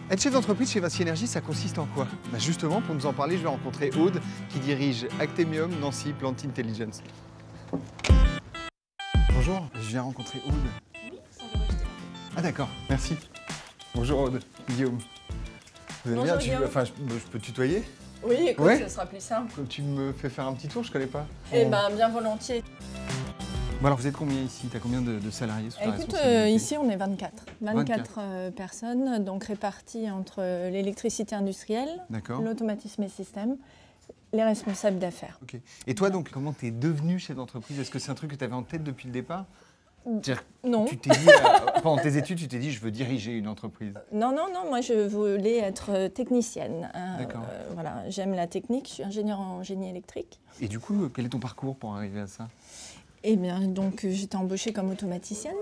Être chef d'entreprise chez Vinci Énergie, ça consiste en quoi? Justement, pour nous en parler, je vais rencontrer Aude, qui dirige Actemium Nancy Plant Intelligence. Bonjour, je viens rencontrer Aude. Oui, ça va rester. Ah d'accord, merci. Bonjour Aude, Guillaume. Vous allez bien? Guillaume. Enfin, je peux tutoyer? Oui, écoute, ouais, ça sera plus simple. Tu me fais faire un petit tour, je connais pas. Eh ben, bien volontiers. Bon alors, vous êtes combien ici? T'as combien de salariés sous ta Écoute, responsabilité? ici on est 24. 24 personnes, donc réparties entre l'électricité industrielle, l'automatisme et système, les responsables d'affaires. Ok. Et toi donc, comment t'es devenu chef d'entreprise? Est-ce que c'est un truc que tu avais en tête depuis le départ? Non. Tu t'es dit, pendant tes études, tu t'es dit, je veux diriger une entreprise? Non, moi je voulais être technicienne. D'accord. Voilà, j'aime la technique, je suis ingénieure en génie électrique. Et du coup, quel est ton parcours pour arriver à ça? Eh bien, donc j'étais embauchée comme automaticienne.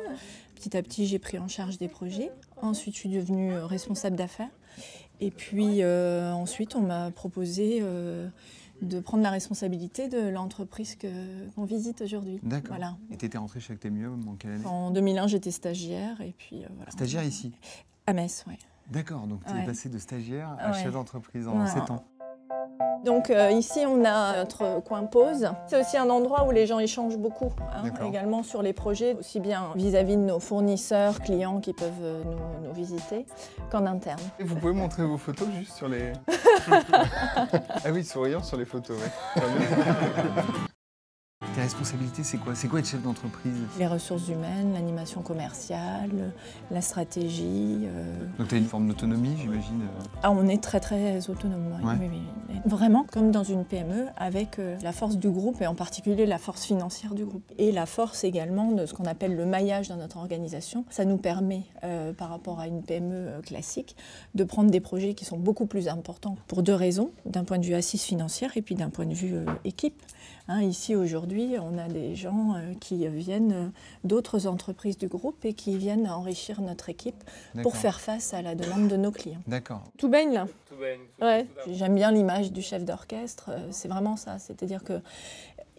Petit à petit, j'ai pris en charge des projets. Ensuite, je suis devenue responsable d'affaires. Et puis ensuite, on m'a proposé de prendre la responsabilité de l'entreprise qu'on visite aujourd'hui. D'accord. Voilà. Et tu étais rentrée chez Actemium en quelle année? En 2001, j'étais stagiaire. Et puis, voilà. Stagiaire ici? À Metz, oui. D'accord, donc tu es passée de stagiaire à chef d'entreprise en 7 ans. Donc ici, on a notre coin pause. C'est aussi un endroit où les gens échangent beaucoup, également sur les projets, aussi bien vis-à-vis de nos fournisseurs, clients qui peuvent nous visiter, qu'en interne. Et vous pouvez montrer vos photos juste sur les... Ah oui, souriant sur les photos, ouais. Tes responsabilités, c'est quoi? C'est quoi être chef d'entreprise? Les ressources humaines, l'animation commerciale, la stratégie. Donc tu as une forme d'autonomie, j'imagine? Ah, on est très autonome, oui. Oui. Vraiment comme dans une PME, avec la force du groupe et en particulier la force financière du groupe. Et la force également de ce qu'on appelle le maillage dans notre organisation. Ça nous permet, par rapport à une PME classique, de prendre des projets qui sont beaucoup plus importants pour deux raisons. D'un point de vue assise financière et puis d'un point de vue équipe. Ici, aujourd'hui, on a des gens qui viennent d'autres entreprises du groupe et qui viennent enrichir notre équipe pour faire face à la demande de nos clients. D'accord. Tout baigne là? Tout baigne. Ouais. J'aime bien l'image du chef d'orchestre, c'est vraiment ça. C'est-à-dire qu'il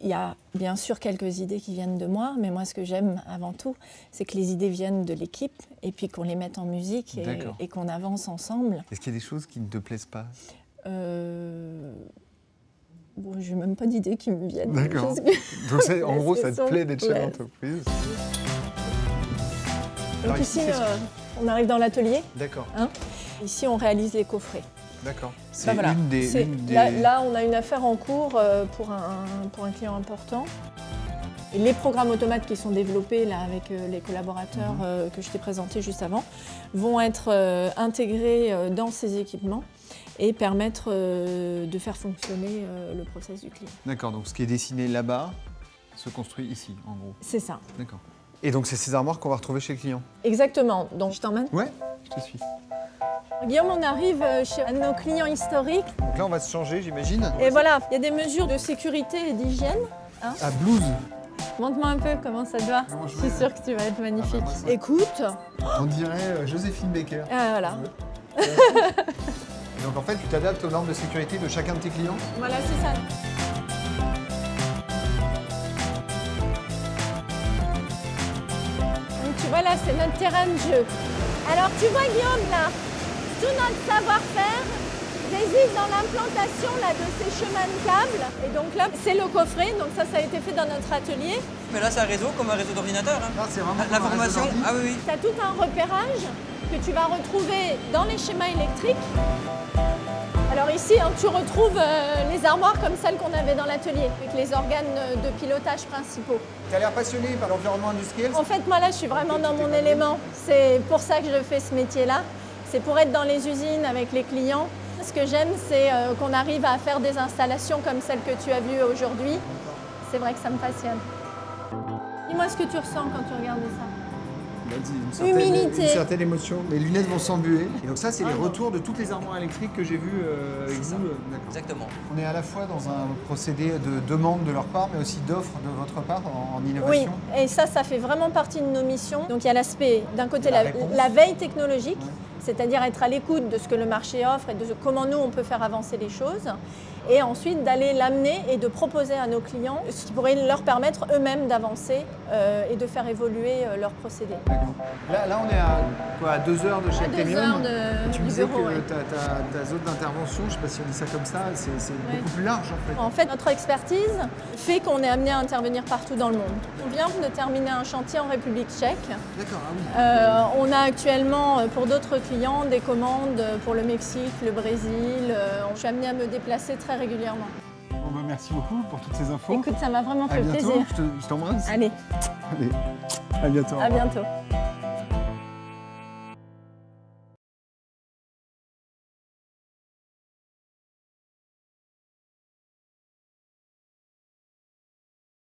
y a bien sûr quelques idées qui viennent de moi, mais moi ce que j'aime avant tout, c'est que les idées viennent de l'équipe et puis qu'on les mette en musique et qu'on avance ensemble. Est-ce qu'il y a des choses qui ne te plaisent pas? Bon, je n'ai même pas d'idées qui me viennent. D'accord. Donc en gros, ça te plaît d'être chef d'entreprise. Donc ici, on arrive dans l'atelier. D'accord. Ici, on réalise les coffrets. D'accord. C'est Là, on a une affaire en cours pour un client important. Et les programmes automates qui sont développés là, avec les collaborateurs que je t'ai présentés juste avant vont être intégrés dans ces équipements et permettre de faire fonctionner le process du client. D'accord, donc ce qui est dessiné là-bas se construit ici, en gros. C'est ça. D'accord. Et donc c'est ces armoires qu'on va retrouver chez le client? Exactement. Donc je t'emmène? Ouais, je te suis. Guillaume, on arrive chez un de nos clients historiques. Donc là, on va se changer, j'imagine. Et voilà, il y a des mesures de sécurité et d'hygiène. Ah, blouse. Montre-moi un peu comment ça te va. Je suis sûre que tu vas être magnifique. Écoute. On dirait Joséphine Baker. Ah, voilà. Donc en fait, tu t'adaptes aux normes de sécurité de chacun de tes clients? Voilà, c'est ça. Donc tu vois là, c'est notre terrain de jeu. Alors tu vois Guillaume là, tout notre savoir-faire réside dans l'implantation de ces chemins de câbles. Et donc là, c'est le coffret, donc ça a été fait dans notre atelier. Mais là, c'est un réseau comme un réseau d'ordinateur. C'est vraiment l'information. Ah oui. Tu as tout un repérage que tu vas retrouver dans les schémas électriques. Alors ici, tu retrouves les armoires comme celles qu'on avait dans l'atelier, avec les organes de pilotage principaux. Tu as l'air passionné par l'environnement industriel? En fait, moi là, je suis vraiment dans mon élément. C'est pour ça que je fais ce métier-là. C'est pour être dans les usines avec les clients. Ce que j'aime, c'est qu'on arrive à faire des installations comme celle que tu as vue aujourd'hui. C'est vrai que ça me passionne. Dis-moi ce que tu ressens quand tu regardes ça. Humilité. Une certaine émotion. Les lunettes vont s'embuer. Et donc ça, c'est les retours de toutes les armoires électriques que j'ai vues avec vous. Exactement. On est à la fois dans un procédé de demande de leur part, mais aussi d'offre de votre part en innovation. Oui, et ça fait vraiment partie de nos missions. Donc il y a l'aspect, d'un côté, la veille technologique. c'est-à-dire être à l'écoute de ce que le marché offre et de comment nous on peut faire avancer les choses, et ensuite d'aller l'amener et de proposer à nos clients ce qui pourrait leur permettre eux-mêmes d'avancer et de faire évoluer leurs procédés. Là, on est à 2 heures de chez Altemium. Tu me disais bureau, que ta zone d'intervention, je ne sais pas si on dit ça comme ça, c'est beaucoup plus large en fait. En fait, notre expertise fait qu'on est amené à intervenir partout dans le monde. On vient de terminer un chantier en République tchèque. D'accord, ah oui. On a actuellement pour d'autres clients des commandes pour le Mexique, le Brésil. Je suis amenée à me déplacer très régulièrement. Bon, bah, merci beaucoup pour toutes ces infos. Écoute, ça m'a vraiment fait plaisir. plaisir. Je t'embrasse. Allez, Allez, à bientôt. à bientôt.